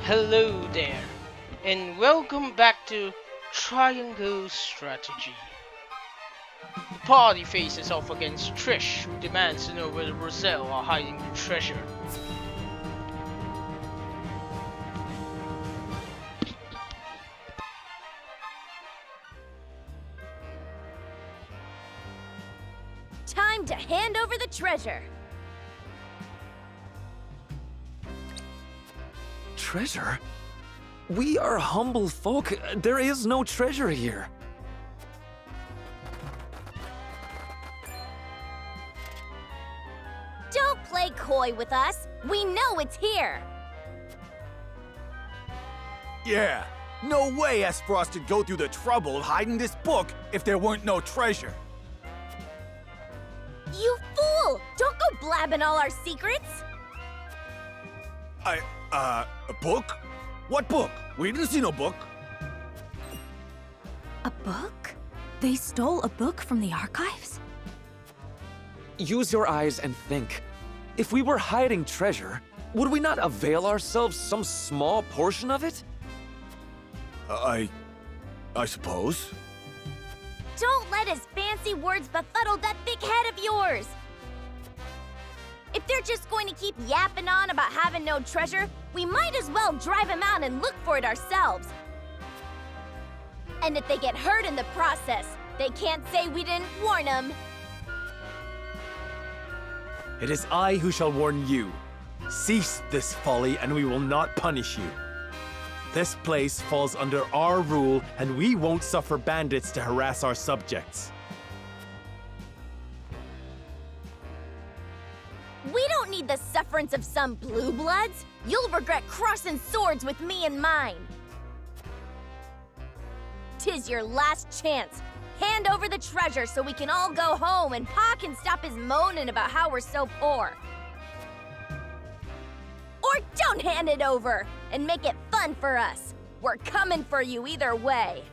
Hello there, and welcome back to Triangle Strategy. The party faces off against Trish, who demands to know where Roselle are hiding the treasure. Time to hand over the treasure! Treasure? We are humble folk. There is no treasure here. Don't play coy with us. We know it's here. Yeah, no way Esperos would go through the trouble hiding this book if there weren't no treasure. You fool! Don't go blabbing all our secrets. A book? What book? We didn't see no book. A book? They stole a book from the archives? Use your eyes and think. If we were hiding treasure, would we not avail ourselves some small portion of it? I suppose. Don't let his fancy words befuddle that big head of yours. If they're just going to keep yapping on about having no treasure, we might as well drive him out and look for it ourselves. And if they get hurt in the process, they can't say we didn't warn them. It is I who shall warn you. Cease this folly and we will not punish you. This place falls under our rule and we won't suffer bandits to harass our subjects. We don't need the sufferance of some blue bloods. You'll regret crossing swords with me and mine. 'Tis your last chance. Hand over the treasure so we can all go home and Pa can stop his moaning about how we're so poor. Or don't hand it over and make it fun for us. We're coming for you either way.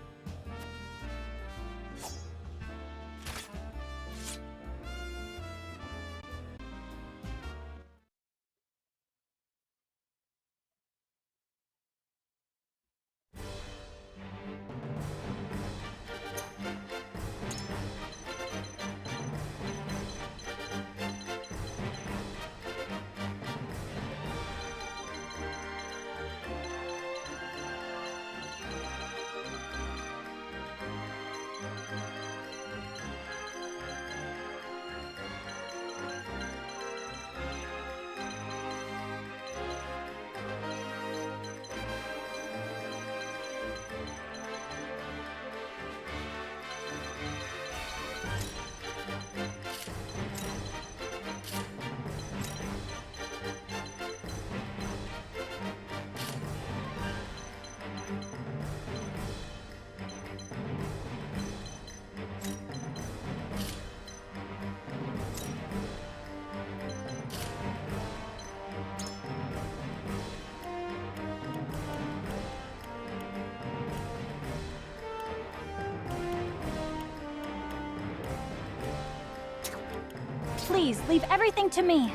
Please, leave everything to me.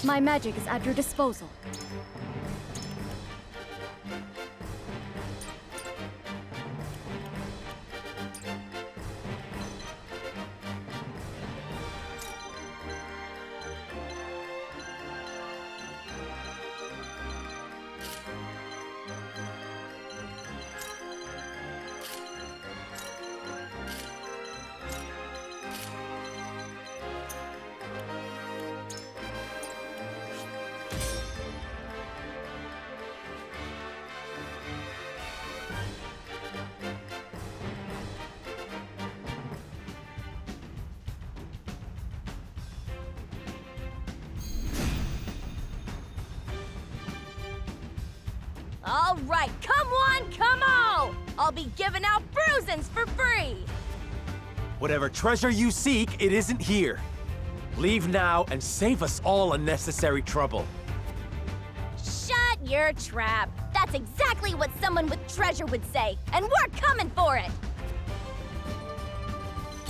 My magic is at your disposal. All right, come on, come on! I'll be giving out bruisings for free! Whatever treasure you seek, it isn't here. Leave now and save us all unnecessary trouble. Shut your trap. That's exactly what someone with treasure would say, and we're coming for it.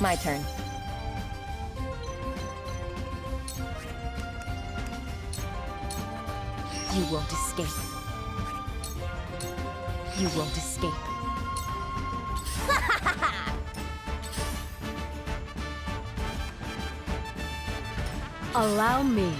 My turn. You won't escape. You won't escape. Allow me.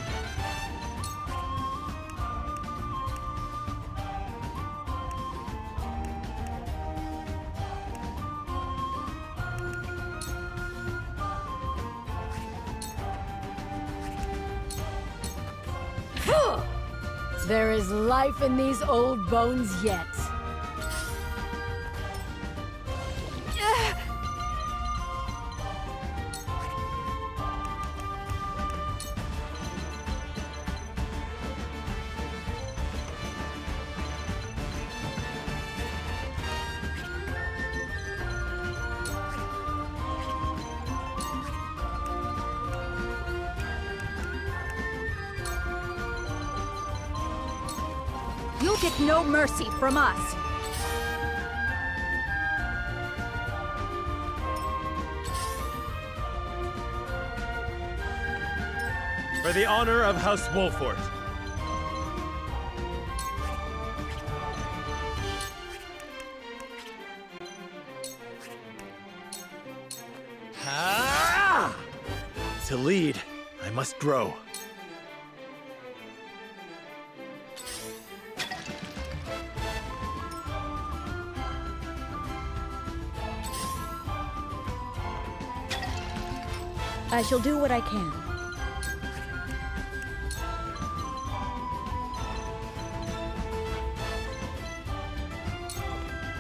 There is life in these old bones yet. You'll get no mercy from us. For the honor of House Wolfort. Ah! To lead, I must grow. I shall do what I can.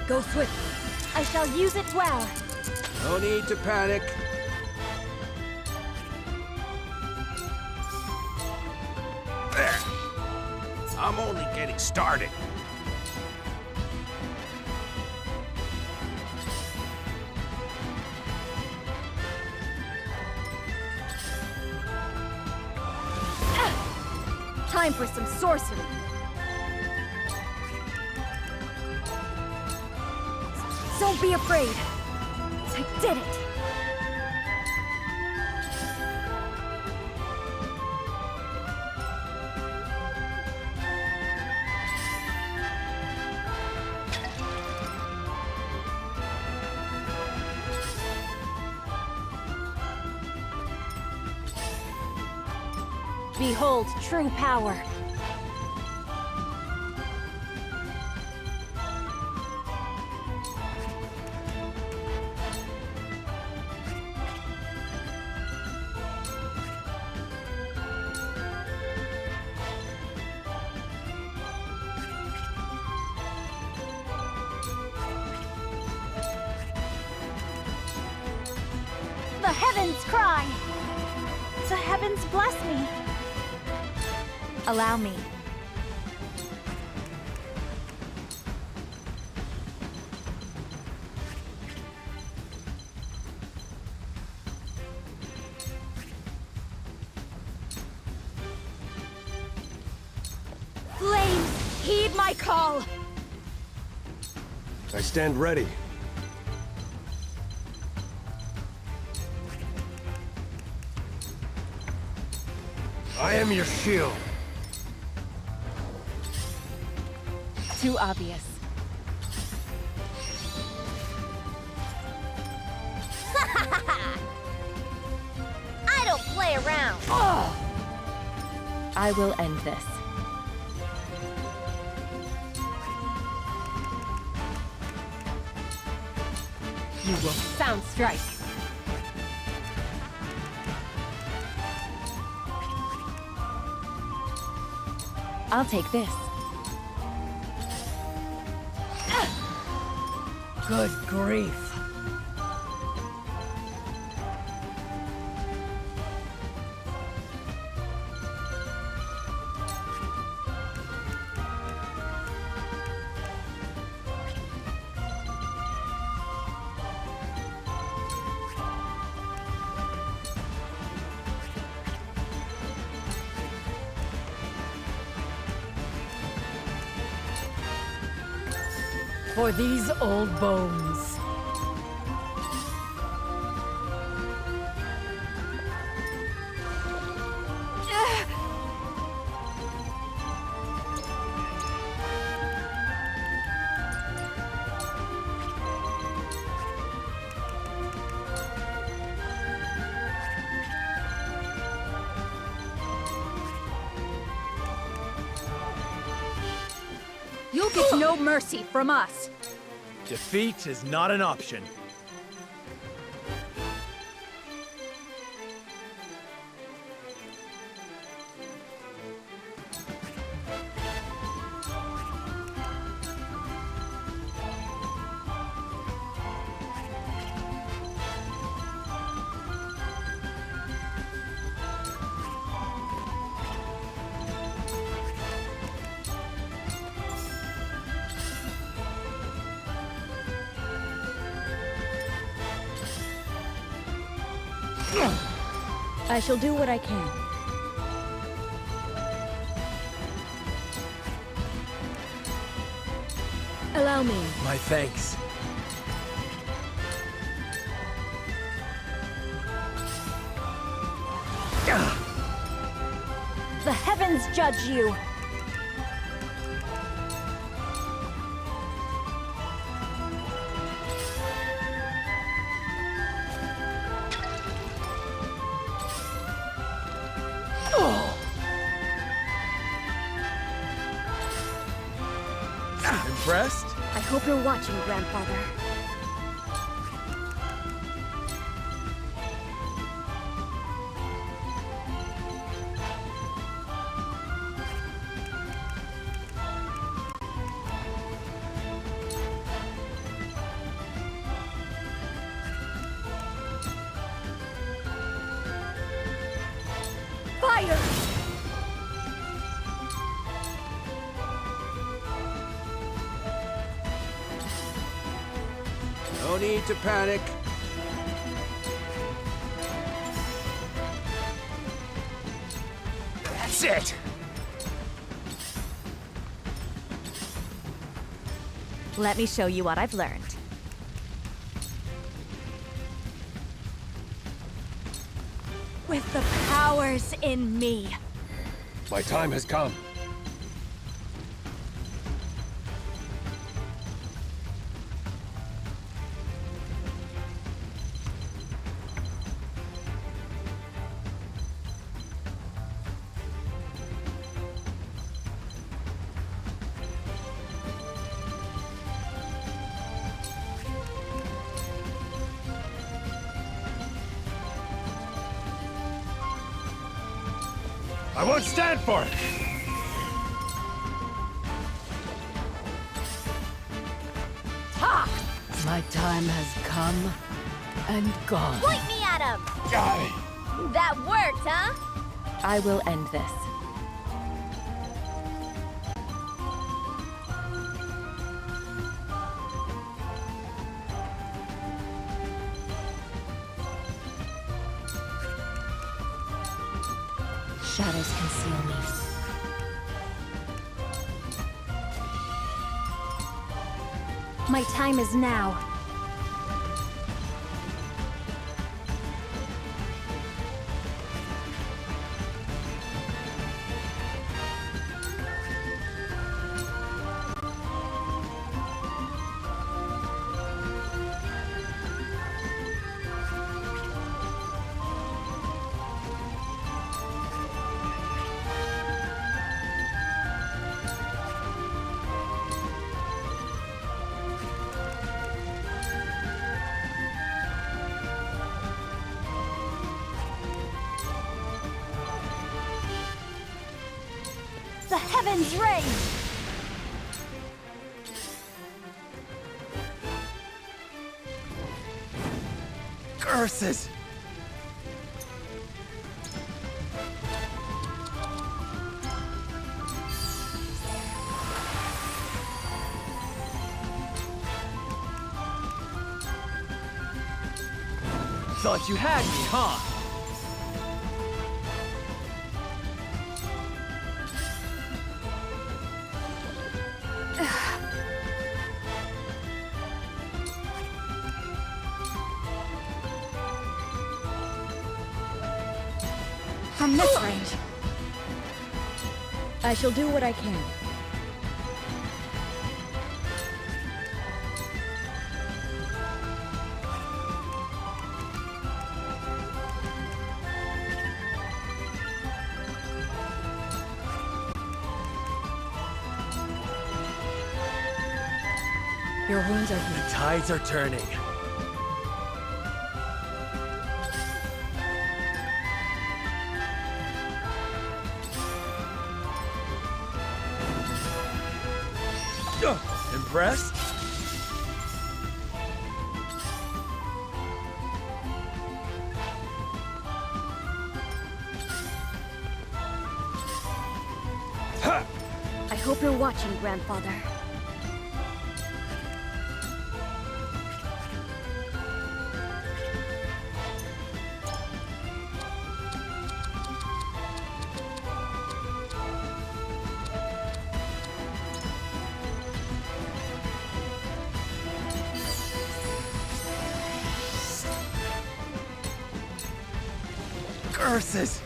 Go swiftly. I shall use it well. No need to panic. There. I'm only getting started. Time for some sorcery. Don't be afraid. I did it. Behold true power. The heavens cry. The heavens bless me. Allow me. Flames, heed my call. I stand ready. I am your shield. Too obvious. I don't play around. I will end this. You will sound strike. I'll take this. Good grief. For these old bones. You'll get no mercy from us. Defeat is not an option. I shall do what I can. Allow me. My thanks. The heavens judge you. Impressed? I hope you're watching, Grandfather. Fire! No need to panic. That's it! Let me show you what I've learned. With the powers in me. My time has come. I won't stand for it! My time has come and gone. Point me at him! That worked, huh? I will end this. Shadows conceal me. My time is now. The heavens rage! Curses! Thought you had me, huh? From this range. I shall do what I can. Your wounds are The healed. tides are turning. Impressed? I hope you're watching, Grandfather. Curses!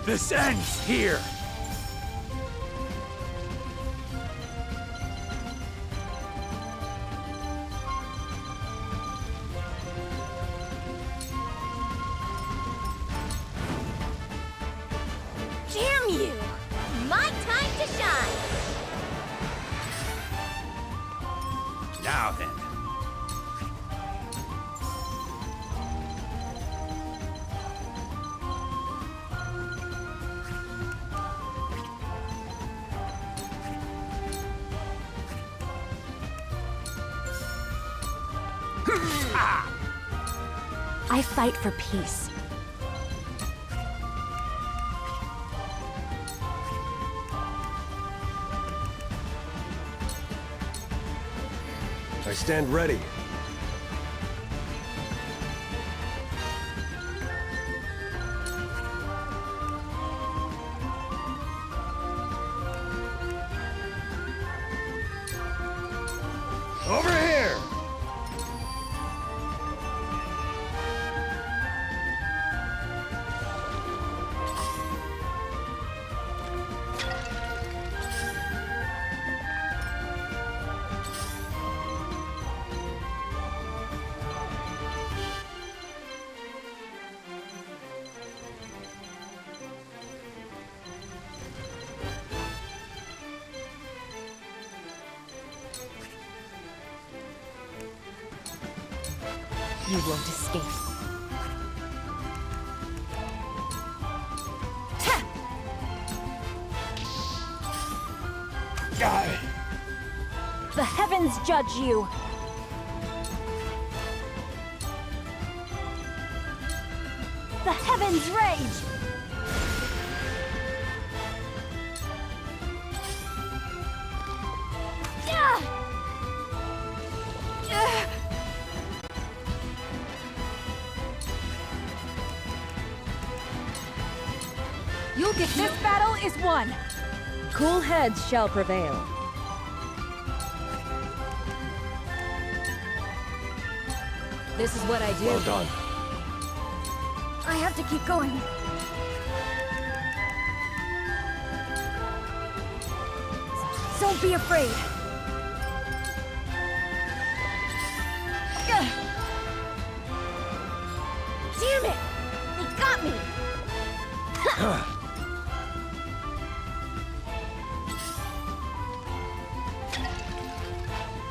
This ends here! Damn you! My time to shine! Now then. I fight for peace. I stand ready. Over here! You won't escape. The heavens judge you! The heavens rage! You'll get this battle is won! Cool heads shall prevail. This is what I do. Well done. I have to keep going. Don't be afraid. Damn it! They got me!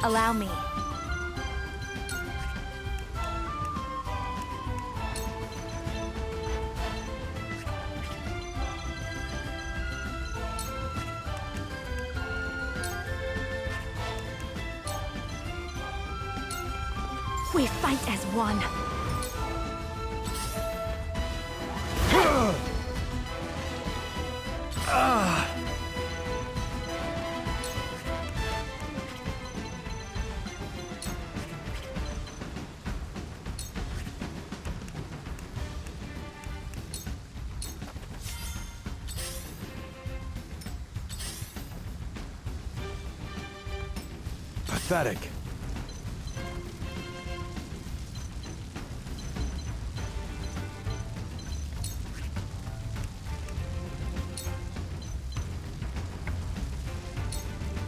Allow me. We fight as one. pathetic.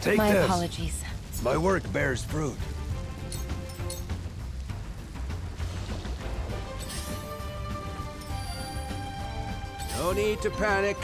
Take My this. apologies. My work bears fruit. No need to panic.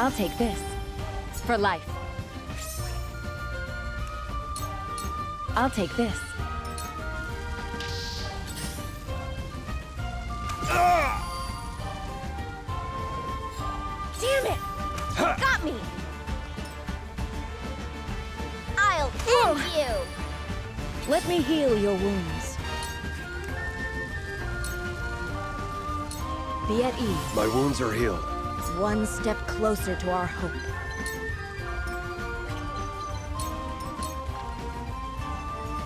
I'll take this. For life. I'll take this. Damn it! Got me! I'll end you! Let me heal your wounds. Be at ease. My wounds are healed. One step closer to our hope.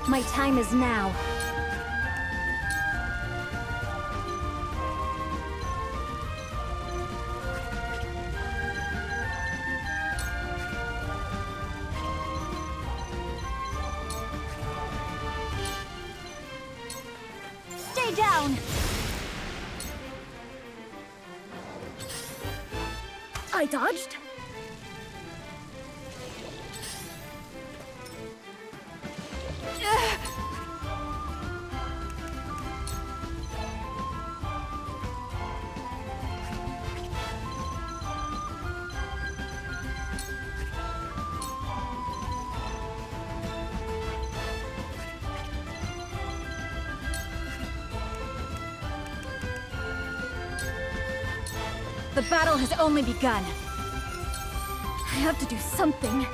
My time is now. Stay down! I dodged? The battle has only begun. I have to do something.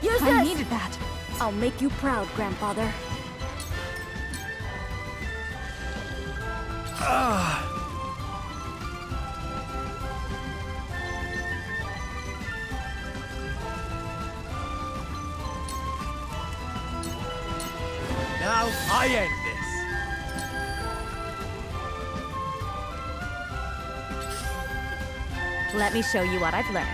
Use I this! needed that. I'll make you proud, Grandfather. Now I end this. Let me show you what I've learned.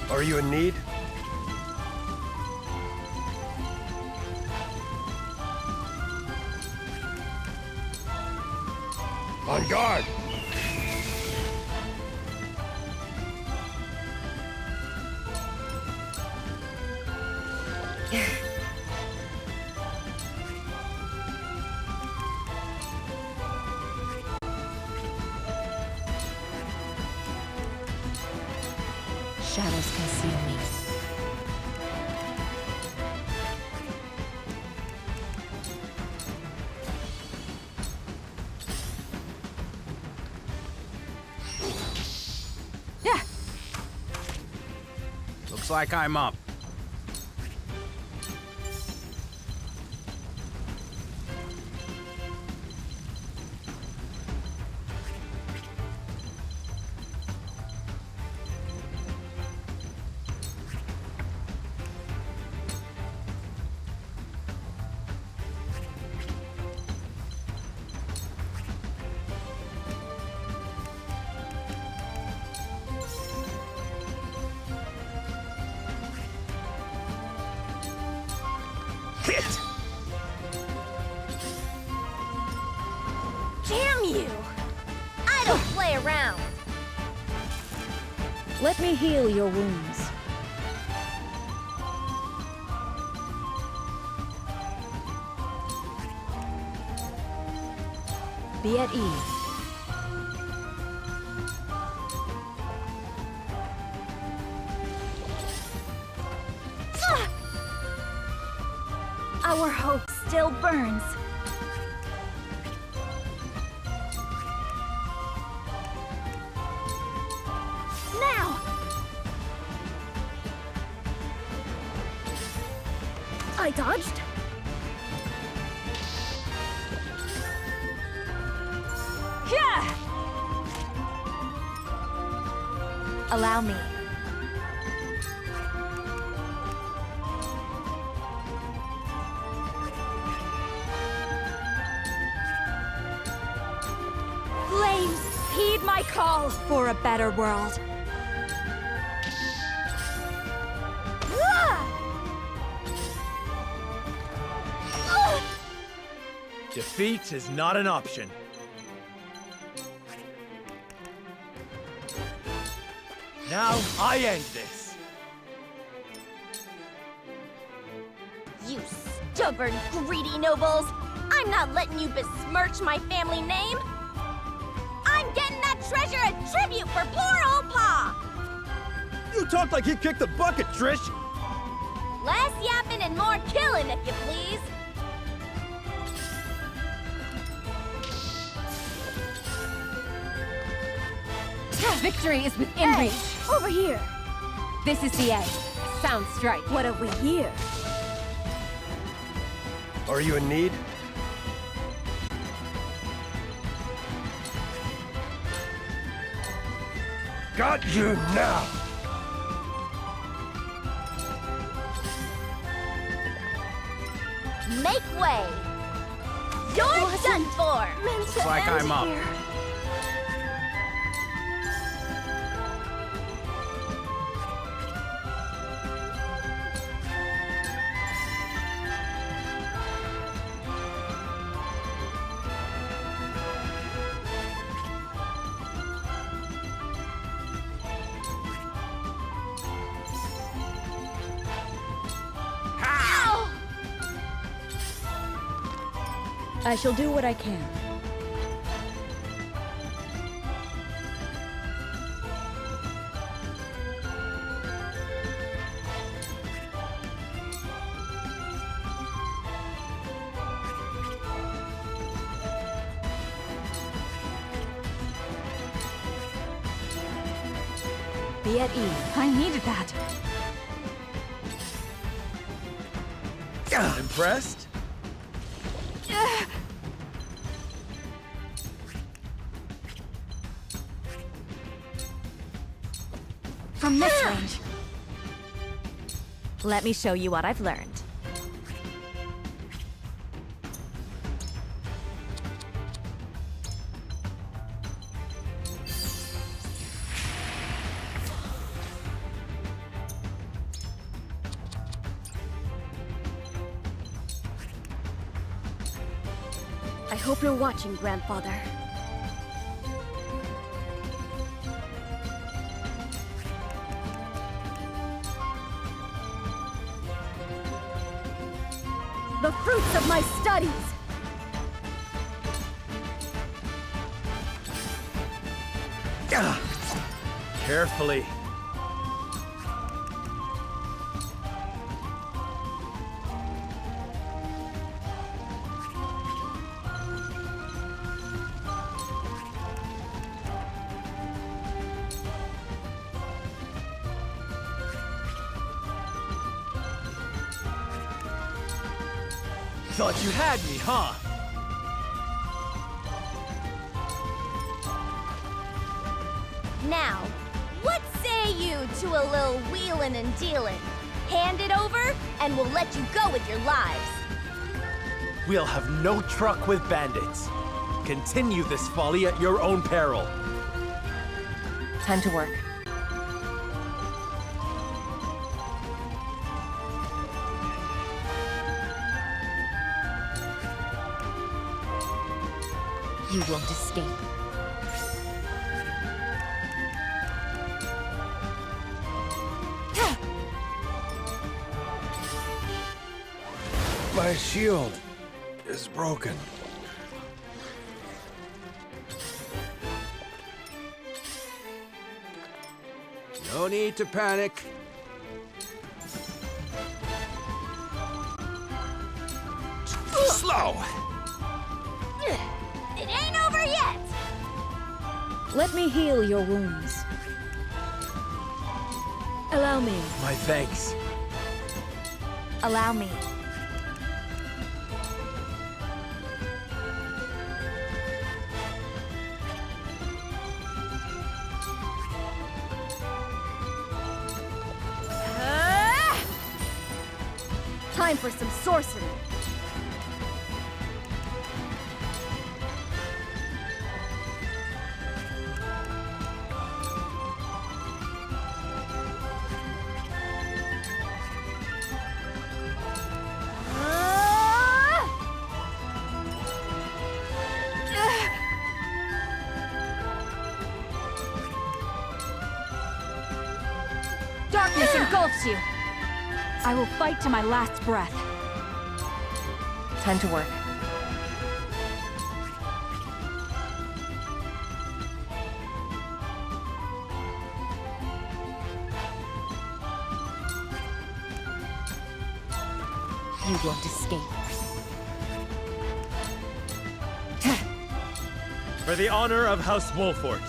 Are you in need? On guard! Shadows conceal me. Yeah. Looks like I'm up. Hit! Damn you! I don't play around! Let me heal your wounds. Be at ease. Our hope still burns. I dodged. Yeah! Allow me. Flames, heed my call for a better world. Defeat is not an option. Now I end this. You stubborn, greedy nobles! I'm not letting you besmirch my family name! I'm getting that treasure a tribute for poor old Pa! You talk like he kicked the bucket, Trish! Less yapping and more killing, if you please! Victory is within reach. Over here. This is the end. Sound strike. What have we here? Are you in need? Got you now! Make way! You're done for! Looks like I'm up. I shall do what I can. Be at ease. I needed that. Impressed? From this range. Let me show you what I've learned. I hope you're watching, Grandfather. The fruits of my studies! Carefully. Thought you had me, huh? Now, what say you to a little wheelin' and dealin'? Hand it over, and we'll let you go with your lives. We'll have no truck with bandits. Continue this folly at your own peril. Time to work. You won't escape. My shield is broken. No need to panic. Slow! It ain't over yet! Let me heal your wounds. Allow me. My thanks. Allow me. Time for some sorcery. Darkness engulfs you. I will fight to my last breath. Time to work. You won't escape. For the honor of House Wolfort.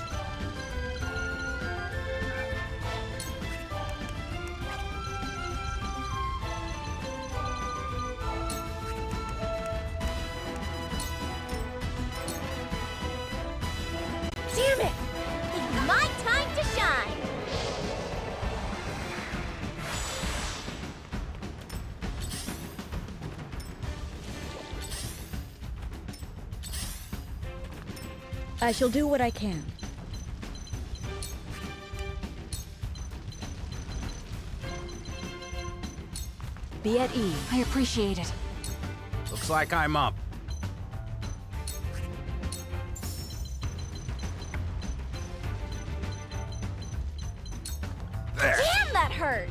Damn it! It's my time to shine! I shall do what I can. Be at ease. I appreciate it. Looks like I'm up. There. Damn, that hurt!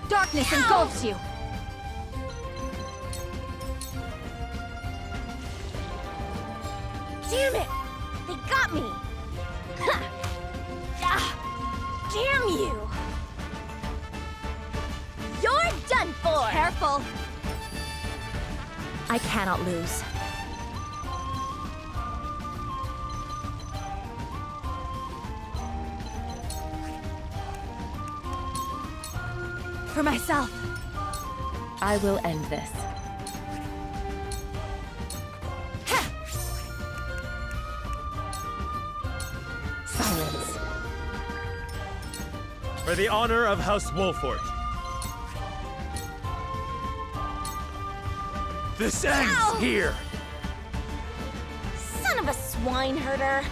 Darkness engulfs you. Damn it! They got me! Ha! Ah! Damn you! You're done for! Careful. I cannot lose. For myself. I will end this. Silence. For the honor of House Wolfort. This ends Ow! here! Son of a swine herder!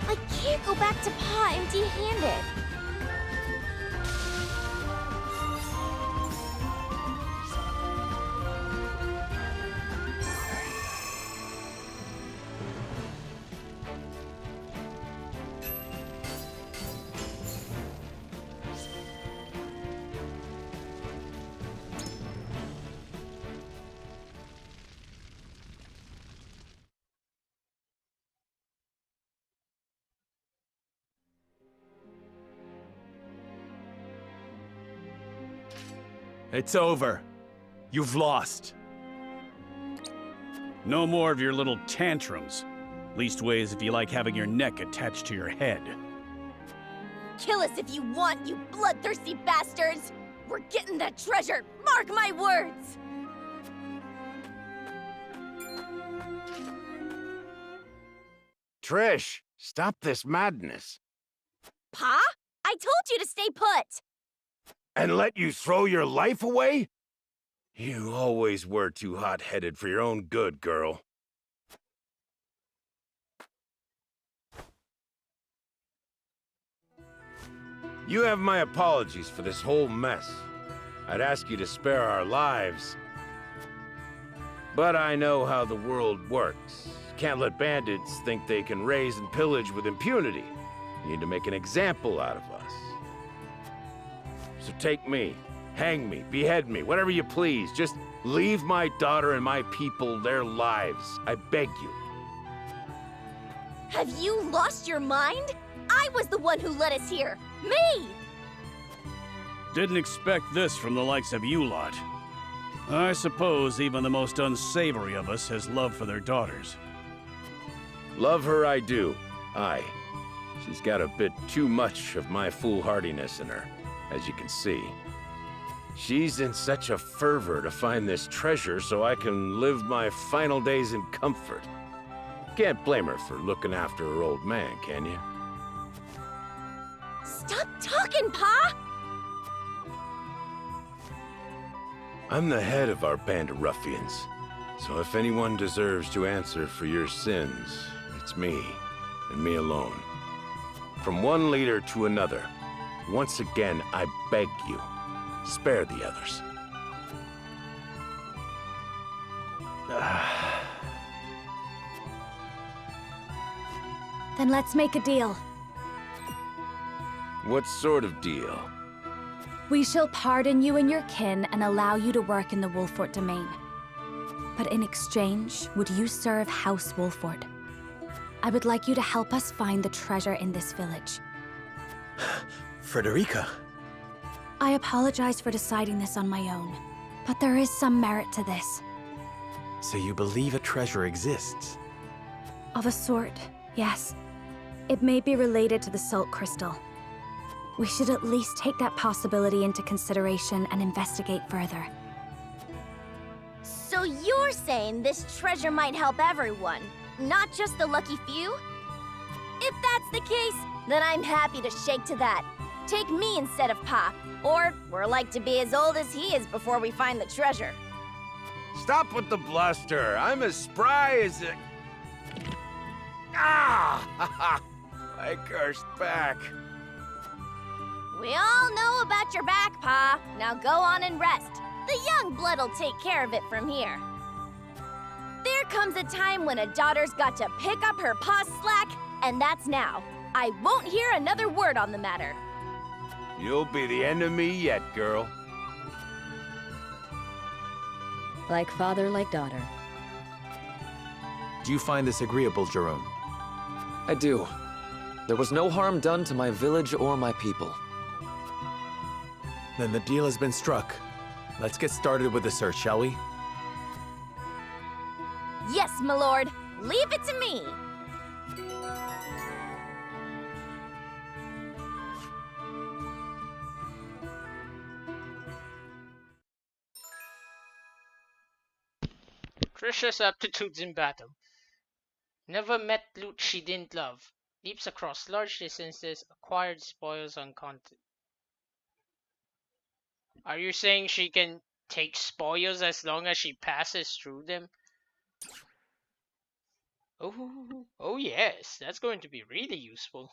I can't go back to Pa empty-handed. It's over. You've lost. No more of your little tantrums. Leastways if you like having your neck attached to your head. Kill us if you want, you bloodthirsty bastards! We're getting that treasure! Mark my words! Trish, stop this madness. Pa? I told you to stay put! And let you throw your life away? You always were too hot-headed for your own good, girl. You have my apologies for this whole mess. I'd ask you to spare our lives. But I know how the world works. Can't let bandits think they can raise and pillage with impunity. You need to make an example out of us. So take me, hang me, behead me, whatever you please. Just leave my daughter and my people their lives. I beg you. Have you lost your mind? I was the one who led us here! Me! Didn't expect this from the likes of you lot. I suppose even the most unsavory of us has love for their daughters. Love her I do. Aye. She's got a bit too much of my foolhardiness in her, as you can see. She's in such a fervor to find this treasure so I can live my final days in comfort. Can't blame her for looking after her old man, can you? Stop talking, Pa! I'm the head of our band of ruffians. So if anyone deserves to answer for your sins, it's me, and me alone. From one leader to another, once again, I beg you, spare the others. Then let's make a deal. What sort of deal? We shall pardon you and your kin and allow you to work in the Wolfort domain. But in exchange, would you serve House Wolfort? I would like you to help us find the treasure in this village. Frederica. I apologize for deciding this on my own, but there is some merit to this. So you believe a treasure exists? Of a sort, yes. It may be related to the Salt Crystal. We should at least take that possibility into consideration and investigate further. So you're saying this treasure might help everyone, not just the lucky few? If that's the case, then I'm happy to shake to that. Take me instead of Pa, or we're like to be as old as he is before we find the treasure. Stop with the bluster. I'm as spry as a... Ah! I cursed back. We all know about your back, Pa. Now go on and rest. The young blood'll take care of it from here. There comes a time when a daughter's got to pick up her pa's slack, and that's now. I won't hear another word on the matter. You'll be the end of me yet, girl. Like father, like daughter. Do you find this agreeable, Jerome? I do. There was no harm done to my village or my people. Then the deal has been struck. Let's get started with the search, shall we? Yes, my lord. Leave it to me. Trisha's aptitudes in battle. Never met loot she didn't love. Leaps across large distances, acquired spoils uncounted. Are you saying she can take spoils as long as she passes through them? Oh yes, that's going to be really useful.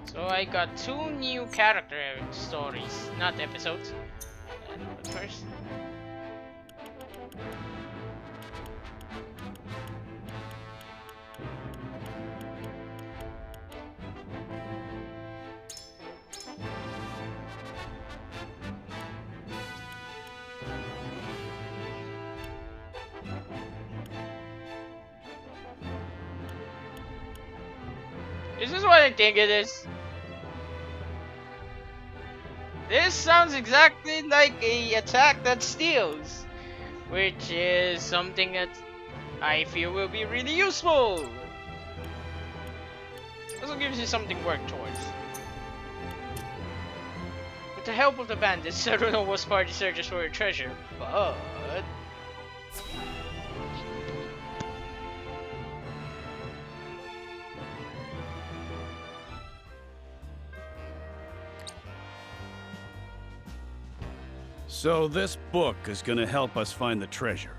So I got 2 new character stories, not episodes. But first, this is what I think it is. This sounds exactly like a attack that steals, which is something that I feel will be really useful. Also gives you something to work towards. With the help of the bandits, Serenoa's party searches for a treasure, but So this book is gonna help us find the treasure.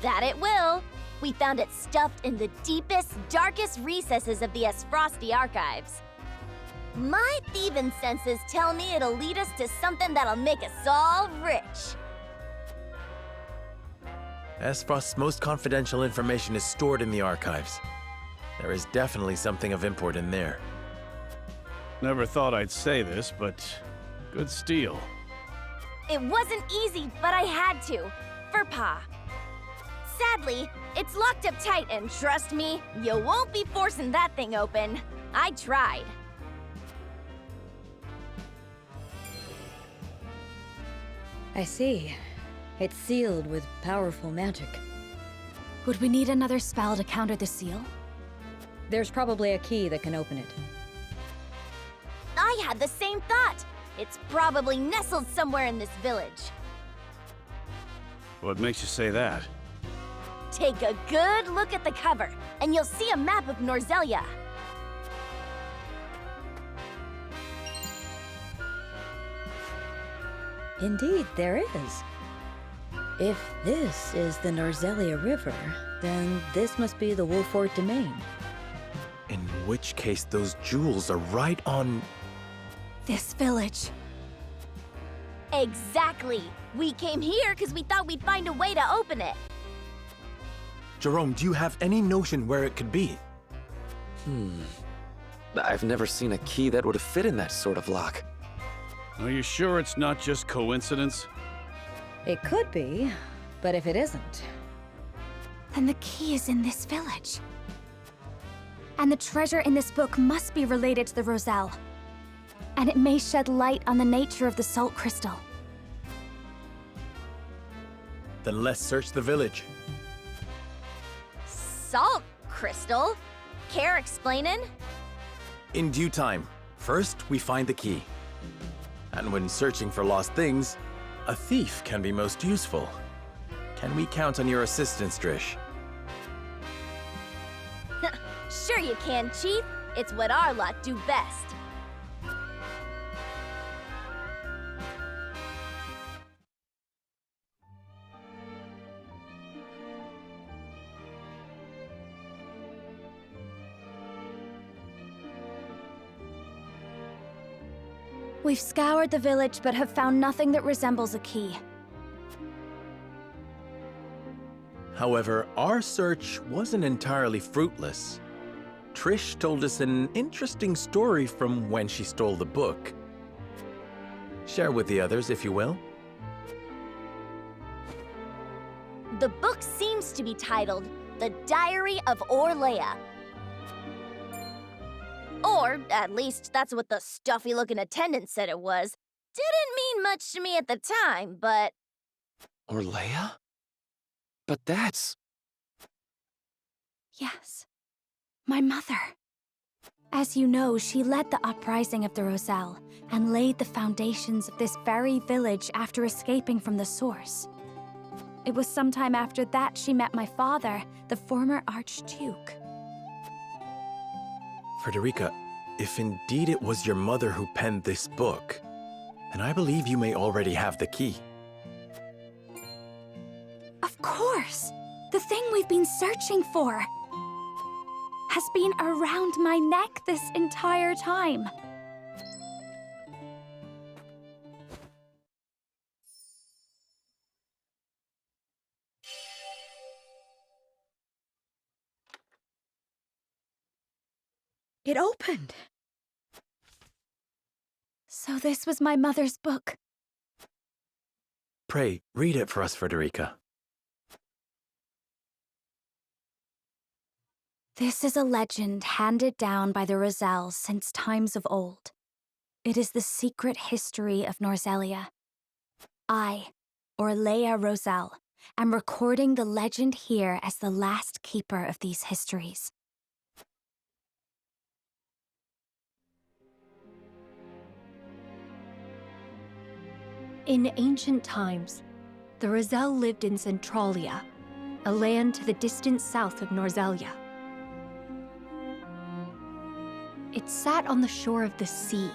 That it will. We found it stuffed in the deepest, darkest recesses of the Esfrosti archives. My thieving senses tell me it'll lead us to something that'll make us all rich. Esfrost's most confidential information is stored in the archives. There is definitely something of import in there. Never thought I'd say this, but good steal. It wasn't easy, but I had to. For Pa. Sadly, it's locked up tight, and trust me, you won't be forcing that thing open. I tried. I see. It's sealed with powerful magic. Would we need another spell to counter the seal? There's probably a key that can open it. I had the same thought. It's probably nestled somewhere in this village. What makes you say that? Take a good look at the cover, and you'll see a map of Norzelia. Indeed, there is. If this is the Norzelia River, then this must be the Wolfort Domain. In which case, those jewels are right on... This village. Exactly. We came here because we thought we'd find a way to open it. Jerome, do you have any notion where it could be? I've never seen a key that would fit in that sort of lock. Are you sure it's not just coincidence? It could be, but if it isn't... Then the key is in this village. And the treasure in this book must be related to the Roselle. And it may shed light on the nature of the salt crystal. Then let's search the village. Salt crystal? Care explaining? In due time. First, we find the key. And when searching for lost things, a thief can be most useful. Can we count on your assistance, Drish? Sure you can, Chief. It's what our lot do best. We've scoured the village but have found nothing that resembles a key. However, our search wasn't entirely fruitless. Trish told us an interesting story from when she stole the book. Share with the others, if you will. The book seems to be titled The Diary of Orlea. Or, at least, that's what the stuffy-looking attendant said it was. Didn't mean much to me at the time, but... Orlea? But that's... Yes. My mother. As you know, she led the uprising of the Roselle and laid the foundations of this very village after escaping from the source. It was sometime after that she met my father, the former Archduke. Frederica, if indeed it was your mother who penned this book, then I believe you may already have the key. Of course! The thing we've been searching for has been around my neck this entire time. It opened. So this was my mother's book. Pray, read it for us, Frederica. This is a legend handed down by the Roselles since times of old. It is the secret history of Norzelia. I, Orlea Roselle, am recording the legend here as the last keeper of these histories. In ancient times, the Roselle lived in Centralia, a land to the distant south of Norzelia. It sat on the shore of the sea,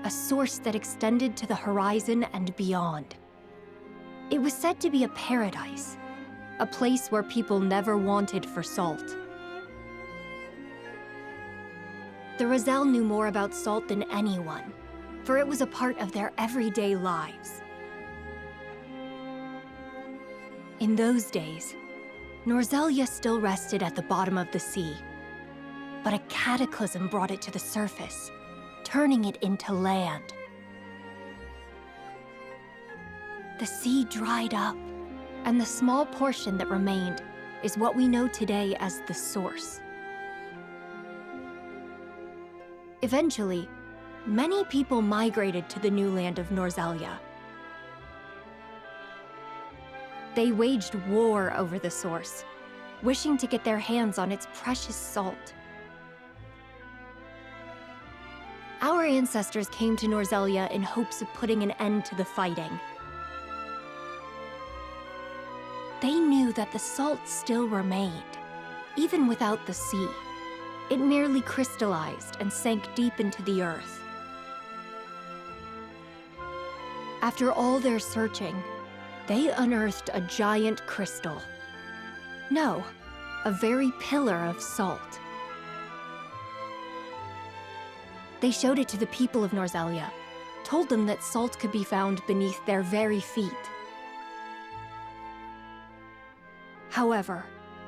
a source that extended to the horizon and beyond. It was said to be a paradise, a place where people never wanted for salt. The Roselle knew more about salt than anyone, for it was a part of their everyday lives. In those days, Norzelia still rested at the bottom of the sea, but a cataclysm brought it to the surface, turning it into land. The sea dried up, and the small portion that remained is what we know today as the source. Eventually, many people migrated to the new land of Norzelia. They waged war over the source, wishing to get their hands on its precious salt. Our ancestors came to Norzelia in hopes of putting an end to the fighting. They knew that the salt still remained, even without the sea. It merely crystallized and sank deep into the earth. After all their searching, they unearthed a giant crystal. No, a very pillar of salt. They showed it to the people of Norzelia, told them that salt could be found beneath their very feet. However,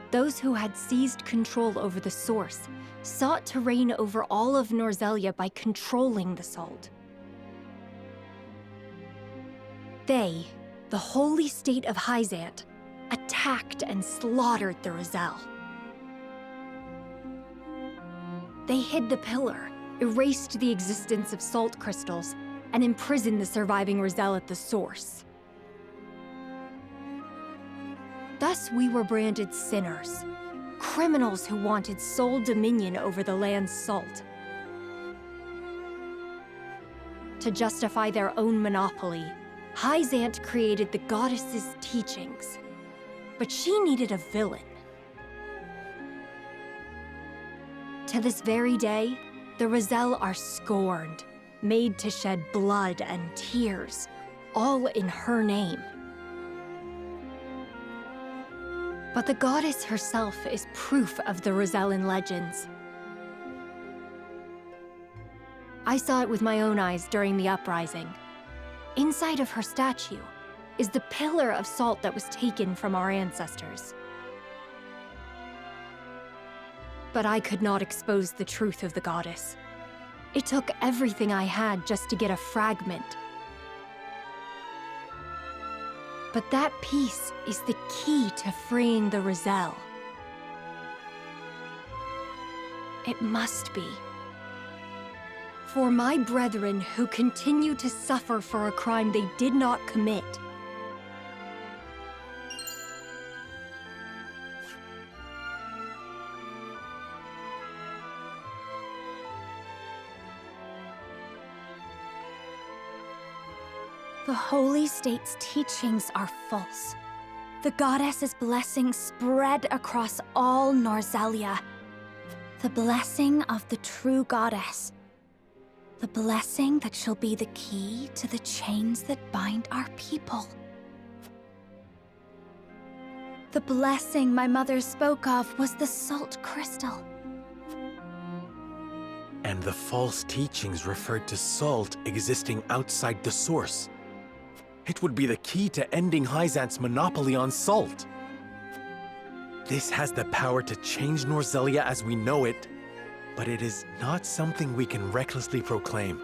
those who had seized control over the source sought to reign over all of Norzelia by controlling the salt. They, the holy state of Hyzante, attacked and slaughtered the Roselle. They hid the pillar, erased the existence of salt crystals, and imprisoned the surviving Roselle at the source. Thus we were branded sinners, criminals who wanted sole dominion over the land's salt. To justify their own monopoly, Hyzante created the goddess's teachings. But she needed a villain. To this very day, the Roselle are scorned, made to shed blood and tears, all in her name. But the goddess herself is proof of the Rosellan legends. I saw it with my own eyes during the uprising. Inside of her statue is the pillar of salt that was taken from our ancestors. But I could not expose the truth of the goddess. It took everything I had just to get a fragment. But that piece is the key to freeing the Roselle. It must be. For my brethren who continue to suffer for a crime they did not commit. The Holy State's teachings are false. The goddess's blessing spread across all Norzelia. The blessing of the true goddess. The blessing that shall be the key to the chains that bind our people. The blessing my mother spoke of was the salt crystal. And the false teachings referred to salt existing outside the source. It would be the key to ending Hyzante's monopoly on salt. This has the power to change Norzelia as we know it, but it is not something we can recklessly proclaim.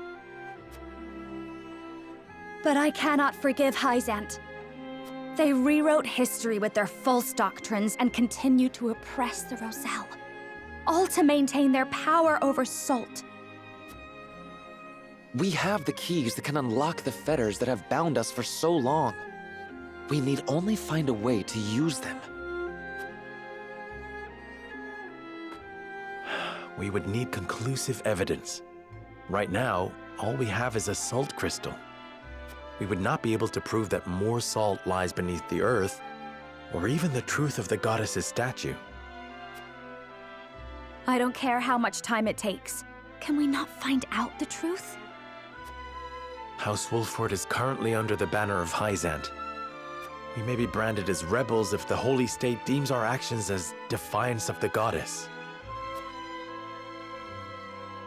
But I cannot forgive Hyzante. They rewrote history with their false doctrines and continue to oppress the Roselle, all to maintain their power over salt. We have the keys that can unlock the fetters that have bound us for so long. We need only find a way to use them. We would need conclusive evidence. Right now, all we have is a salt crystal. We would not be able to prove that more salt lies beneath the earth, or even the truth of the goddess's statue. I don't care how much time it takes. Can we not find out the truth? House Wolfford is currently under the banner of Hyzante. We may be branded as rebels if the Holy State deems our actions as defiance of the goddess.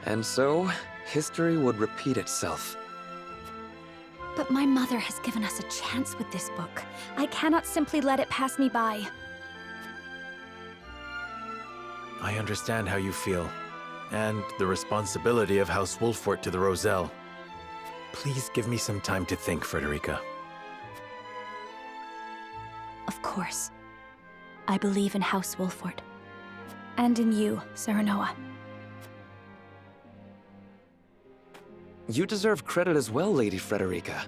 And so, history would repeat itself. But my mother has given us a chance with this book. I cannot simply let it pass me by. I understand how you feel, and the responsibility of House Wolfford to the Roselle. Please give me some time to think, Frederica. Of course. I believe in House Wolfford. And in you, Serenoa. You deserve credit as well, Lady Frederica.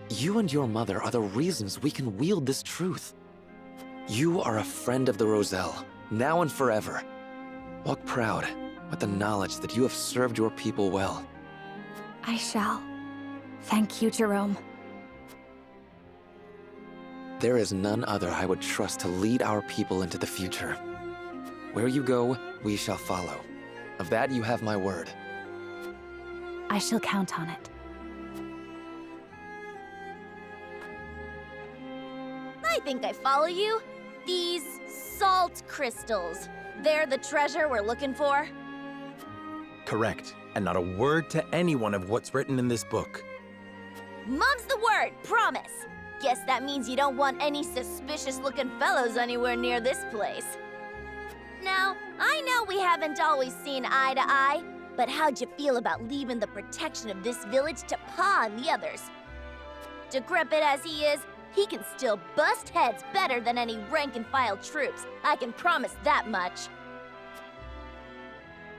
You and your mother are the reasons we can wield this truth. You are a friend of the Roselle, now and forever. Walk proud, with the knowledge that you have served your people well. I shall. Thank you, Jerome. There is none other I would trust to lead our people into the future. Where you go, we shall follow. Of that you have my word. I shall count on it. I think I follow you. These salt crystals, they're the treasure we're looking for? Correct. And not a word to anyone of what's written in this book. Mum's the word, promise. Guess that means you don't want any suspicious-looking fellows anywhere near this place. Now, I know we haven't always seen eye to eye, but how'd you feel about leaving the protection of this village to Pa and the others? Decrepit as he is, he can still bust heads better than any rank-and-file troops. I can promise that much.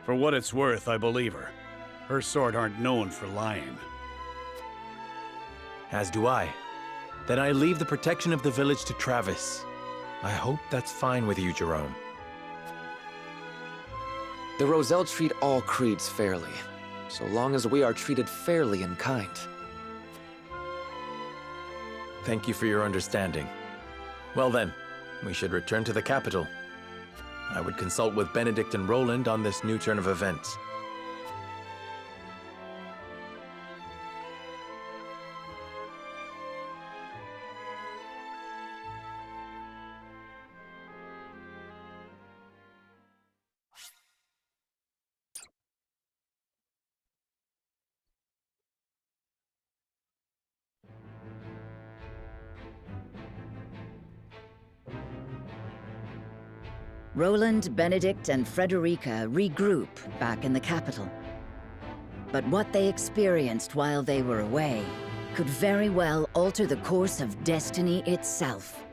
For what it's worth, I believe her. Her sort aren't known for lying. As do I. Then I leave the protection of the village to Travis. I hope that's fine with you, Jerome. The Roselle treat all creeds fairly, so long as we are treated fairly and kind. Thank you for your understanding. Well then, we should return to the capital. I would consult with Benedict and Roland on this new turn of events. Roland, Benedict, and Frederica regroup back in the capital. But what they experienced while they were away could very well alter the course of destiny itself.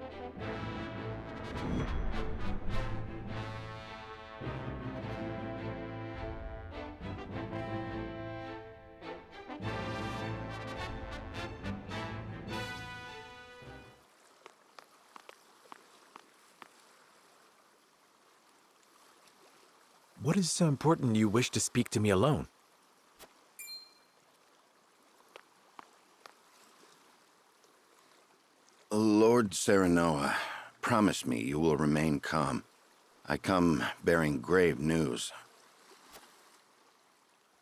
What is so important you wish to speak to me alone? Lord Serenoa, promise me you will remain calm. I come bearing grave news.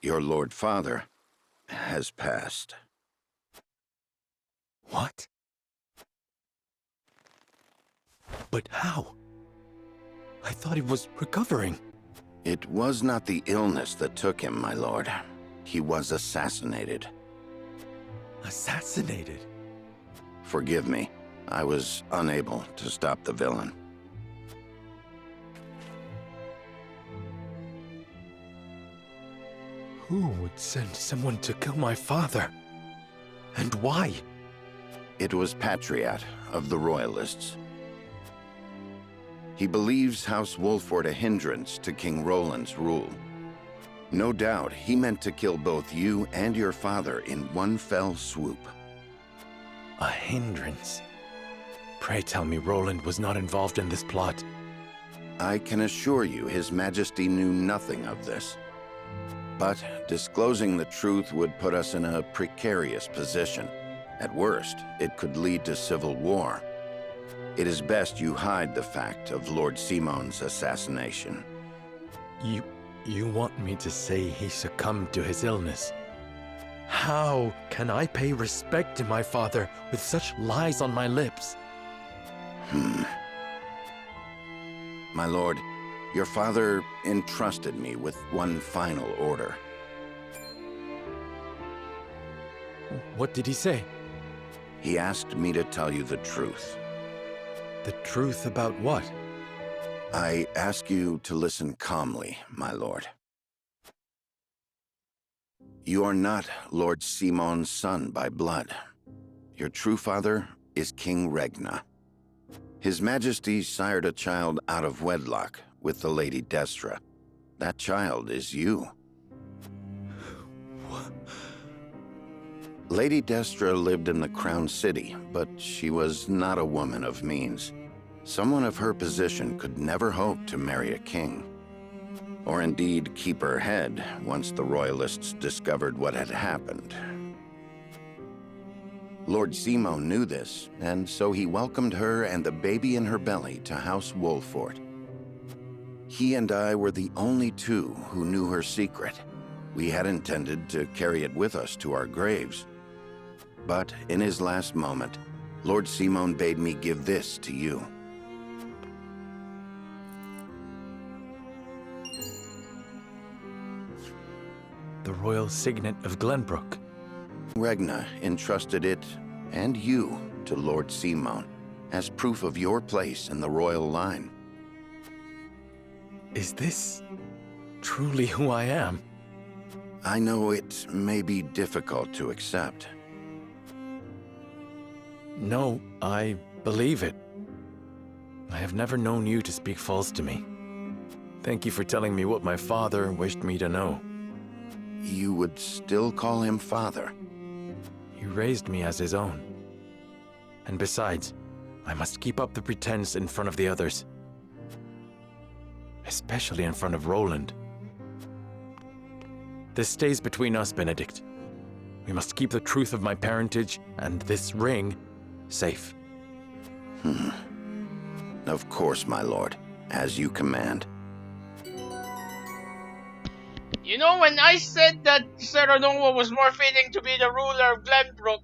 Your Lord Father has passed. What? But how? I thought he was recovering. It was not the illness that took him, my lord. He was assassinated. Assassinated? Forgive me. I was unable to stop the villain. Who would send someone to kill my father? And why? It was Patriot of the Royalists. He believes House Wolford a hindrance to King Roland's rule. No doubt he meant to kill both you and your father in one fell swoop. A hindrance? Pray tell me Roland was not involved in this plot. I can assure you His Majesty knew nothing of this. But disclosing the truth would put us in a precarious position. At worst, it could lead to civil war. It is best you hide the fact of Lord Simon's assassination. You want me to say he succumbed to his illness? How can I pay respect to my father with such lies on my lips? My lord, your father entrusted me with one final order. What did he say? He asked me to tell you the truth. The truth about what? I ask you to listen calmly, my lord. You are not Lord Simon's son by blood. Your true father is King Regna. His Majesty sired a child out of wedlock with the Lady Destra. That child is you. What? Lady Destra lived in the Crown City, but she was not a woman of means. Someone of her position could never hope to marry a king. Or indeed keep her head once the Royalists discovered what had happened. Lord Simon knew this, and so he welcomed her and the baby in her belly to House Wolfort. He and I were the only two who knew her secret. We had intended to carry it with us to our graves. But in his last moment, Lord Simon bade me give this to you. The royal signet of Glenbrook. Regna entrusted it, and you, to Lord Simon, as proof of your place in the royal line. Is this truly who I am? I know it may be difficult to accept. No, I believe it. I have never known you to speak false to me. Thank you for telling me what my father wished me to know. You would still call him father? He raised me as his own. And besides, I must keep up the pretense in front of the others. Especially in front of Roland. This stays between us, Benedict. We must keep the truth of my parentage and this ring safe. Of course, my lord. As you command. You know, when I said that Serenoa was more fitting to be the ruler of Glenbrook,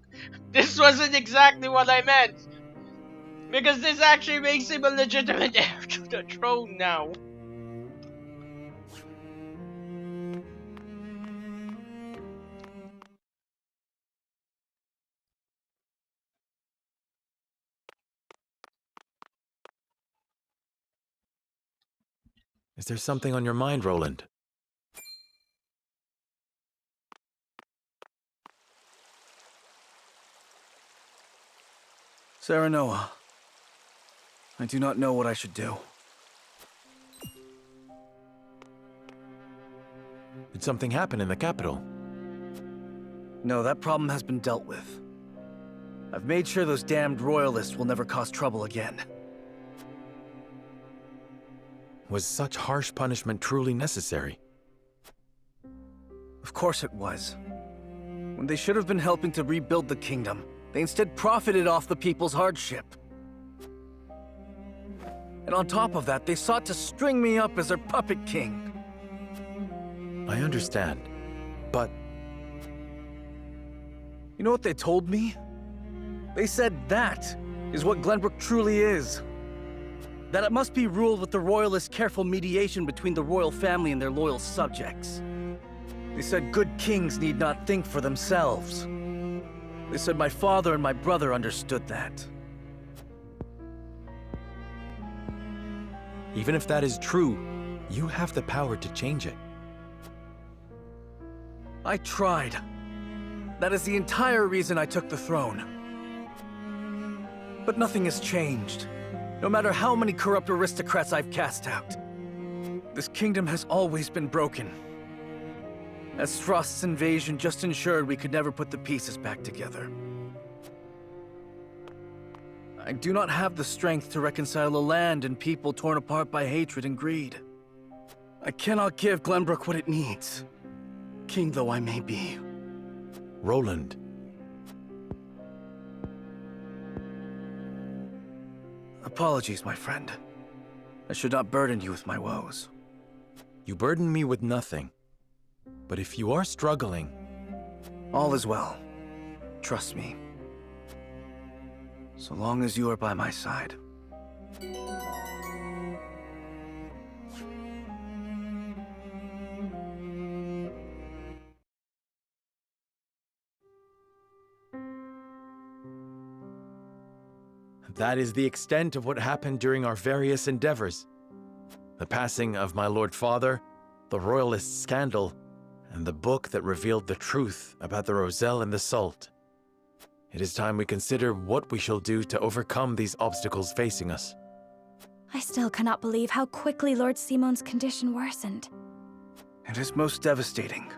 this wasn't exactly what I meant. Because this actually makes him a legitimate heir to the throne now. Is there something on your mind, Roland? Serenoa, I do not know what I should do. Did something happen in the capital? No, that problem has been dealt with. I've made sure those damned royalists will never cause trouble again. Was such harsh punishment truly necessary? Of course it was. When they should have been helping to rebuild the kingdom, they instead profited off the people's hardship. And on top of that, they sought to string me up as their puppet king. I understand, but... You know what they told me? They said that is what Glenbrook truly is. That it must be ruled with the royalists' careful mediation between the royal family and their loyal subjects. They said good kings need not think for themselves. They said my father and my brother understood that. Even if that is true, you have the power to change it. I tried. That is the entire reason I took the throne. But nothing has changed. No matter how many corrupt aristocrats I've cast out. This kingdom has always been broken. As Frost's invasion just ensured we could never put the pieces back together. I do not have the strength to reconcile a land and people torn apart by hatred and greed. I cannot give Glenbrook what it needs, king though I may be. Roland. Apologies, my friend. I should not burden you with my woes. You burden me with nothing. But if you are struggling... All is well. Trust me. So long as you are by my side. That is the extent of what happened during our various endeavors. The passing of my Lord Father, the Royalist scandal, and the book that revealed the truth about the Roselle and the Salt. It is time we consider what we shall do to overcome these obstacles facing us. I still cannot believe how quickly Lord Simon's condition worsened. It is most devastating.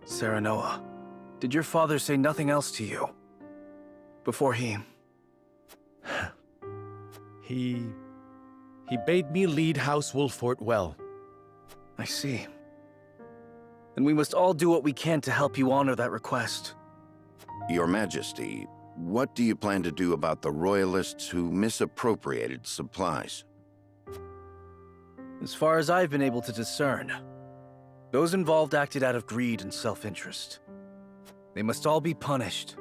Serenoa, did your father say nothing else to you? Before he... He bade me lead House Wolfort well. I see. Then we must all do what we can to help you honor that request. Your Majesty, what do you plan to do about the Royalists who misappropriated supplies? As far as I've been able to discern, those involved acted out of greed and self-interest. They must all be punished.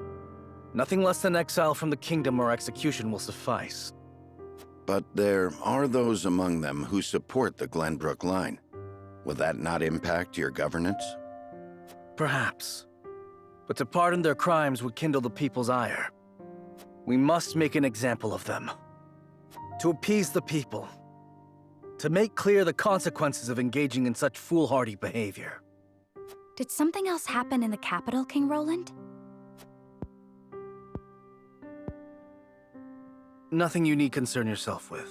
Nothing less than exile from the kingdom or execution will suffice. But there are those among them who support the Glenbrook line. Will that not impact your governance? Perhaps. But to pardon their crimes would kindle the people's ire. We must make an example of them. To appease the people. To make clear the consequences of engaging in such foolhardy behavior. Did something else happen in the capital, King Roland? Nothing you need concern yourself with.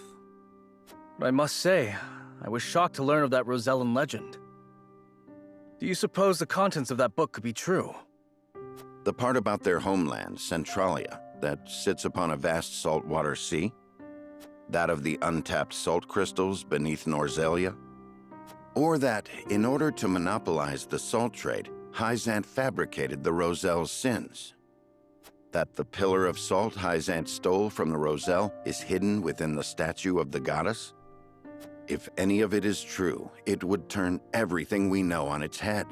But I must say, I was shocked to learn of that Rosellan legend. Do you suppose the contents of that book could be true? The part about their homeland, Centralia, that sits upon a vast saltwater sea? That of the untapped salt crystals beneath Norzelia? Or that, in order to monopolize the salt trade, Hyzante fabricated the Roselle's sins? That the pillar of salt Hyzante stole from the Roselle is hidden within the statue of the goddess? If any of it is true, it would turn everything we know on its head.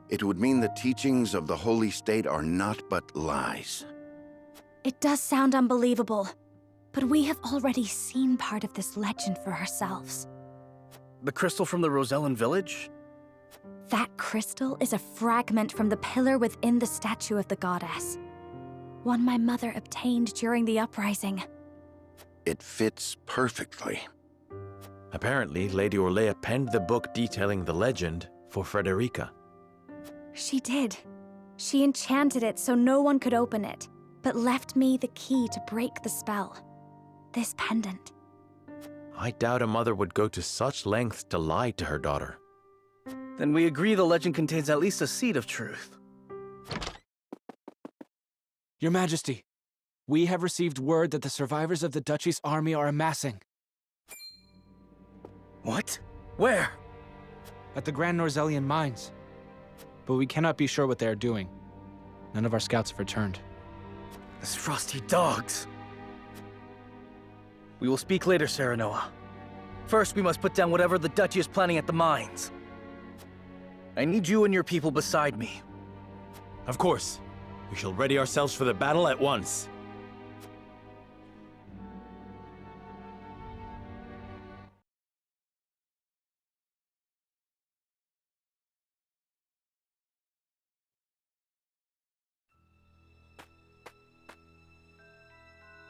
It would mean the teachings of the Holy State are not but lies. It does sound unbelievable, but we have already seen part of this legend for ourselves. The crystal from the Rosellan village? That crystal is a fragment from the pillar within the statue of the goddess. One my mother obtained during the uprising. It fits perfectly. Apparently, Lady Orlea penned the book detailing the legend for Frederica. She did. She enchanted it so no one could open it, but left me the key to break the spell. This pendant. I doubt a mother would go to such lengths to lie to her daughter. Then we agree the legend contains at least a seed of truth. Your Majesty, we have received word that the survivors of the Duchy's army are amassing. What? Where? At the Grand Norzellian mines. But we cannot be sure what they are doing. None of our scouts have returned. Those frosty dogs. We will speak later, Serenoa. First, we must put down whatever the Duchy is planning at the mines. I need you and your people beside me. Of course. We shall ready ourselves for the battle at once.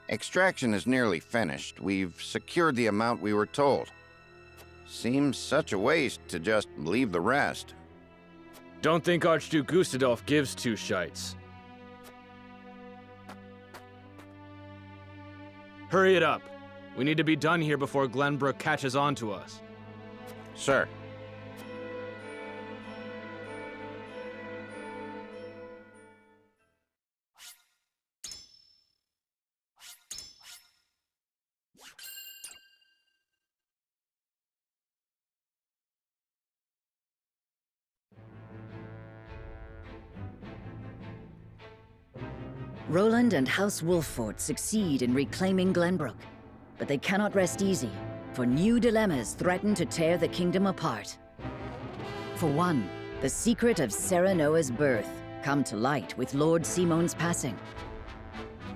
Extraction is nearly finished. We've secured the amount we were told. Seems such a waste to just leave the rest. Don't think Archduke Gustadolf gives two shites. Hurry it up. We need to be done here before Glenbrook catches on to us. Sir. Roland and House Wolffort succeed in reclaiming Glenbrook, but they cannot rest easy, for new dilemmas threaten to tear the kingdom apart. For one, the secret of Serenoa's birth come to light with Lord Simon's passing.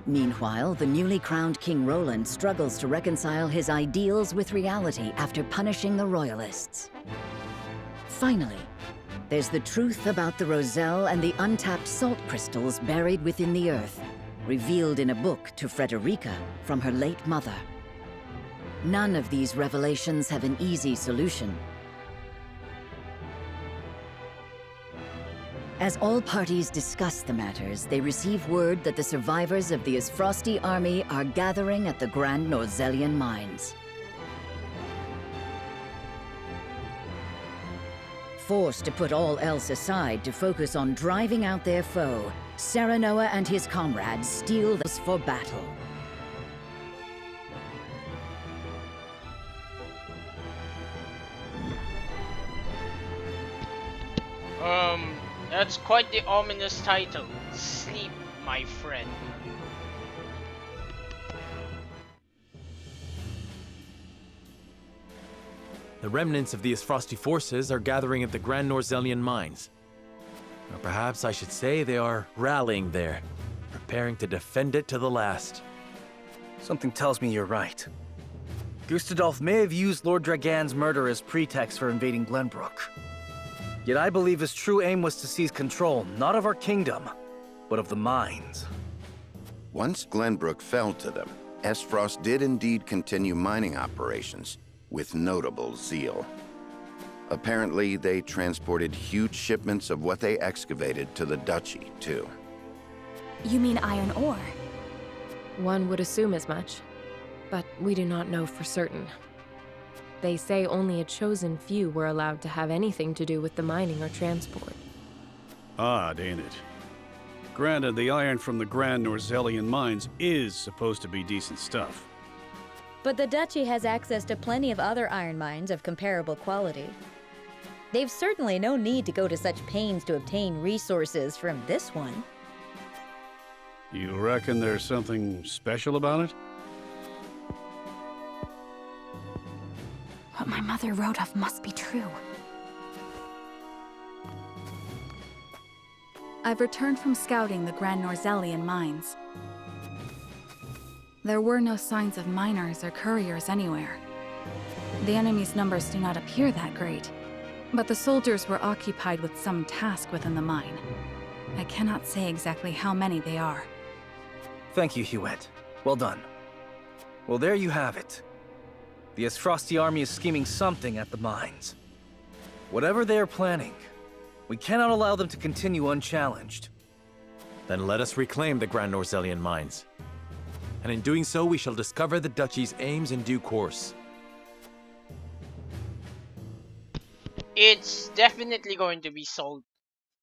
Meanwhile, the newly crowned King Roland struggles to reconcile his ideals with reality after punishing the Royalists. Finally, there's the truth about the Roselle and the untapped salt crystals buried within the earth, revealed in a book to Frederica from her late mother. None of these revelations have an easy solution. As all parties discuss the matters, they receive word that the survivors of the Isfrosti army are gathering at the Grand Norzellian mines. Forced to put all else aside to focus on driving out their foe, Serenoa and his comrades steel this for battle. That's quite the ominous title. Sleep, my friend. The remnants of these frosty forces are gathering at the Grand Norzellian mines. Or perhaps I should say they are rallying there, preparing to defend it to the last. Something tells me you're right. Gustadolf may have used Lord Dragan's murder as pretext for invading Glenbrook. Yet I believe his true aim was to seize control, not of our kingdom, but of the mines. Once Glenbrook fell to them, Esfrost did indeed continue mining operations, with notable zeal. Apparently, they transported huge shipments of what they excavated to the Duchy, too. You mean iron ore? One would assume as much, but we do not know for certain. They say only a chosen few were allowed to have anything to do with the mining or transport. Odd, ain't it? Granted, the iron from the Grand Norzellian mines is supposed to be decent stuff. But the Duchy has access to plenty of other iron mines of comparable quality. They've certainly no need to go to such pains to obtain resources from this one. You reckon there's something special about it? What my mother wrote of must be true. I've returned from scouting the Grand Norzellian mines. There were no signs of miners or couriers anywhere. The enemy's numbers do not appear that great, but the soldiers were occupied with some task within the mine. I cannot say exactly how many they are. Thank you, Hewitt. Well done. Well, there you have it. The Esfrosti army is scheming something at the mines. Whatever they are planning, we cannot allow them to continue unchallenged. Then let us reclaim the Grand Norzellian mines. And in doing so, we shall discover the Duchy's aims in due course. It's definitely going to be sold.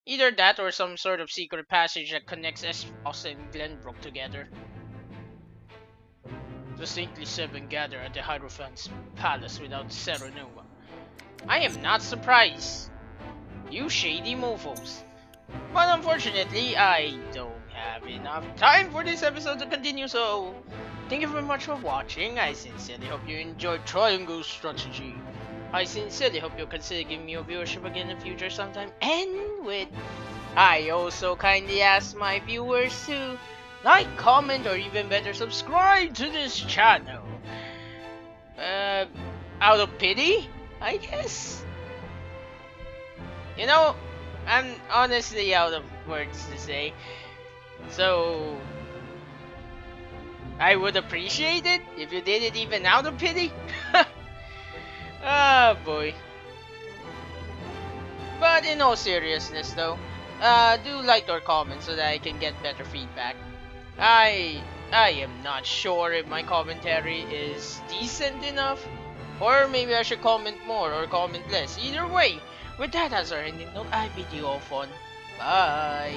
Either that or some sort of secret passage that connects Esfrost and Glenbrook together. The saintly seven gather at the Hierophant's palace without Serenoa. I am not surprised. You shady mofos. But unfortunately, I don't have enough time for this episode to continue, so thank you very much for watching. I sincerely hope you enjoyed Triangle Strategy. I sincerely hope you'll consider giving me your viewership again in the future sometime. And with, I also kindly ask my viewers to like, comment, or even better, subscribe to this channel. Out of pity, I guess? You know, I'm honestly out of words to say. So, I would appreciate it if you did it even out of pity. Ah, boy. But in all seriousness though, do like or comment so that I can get better feedback. I am not sure if my commentary is decent enough, or maybe I should comment more or comment less. Either way, with that as our ending note, I bid you all fun. Bye!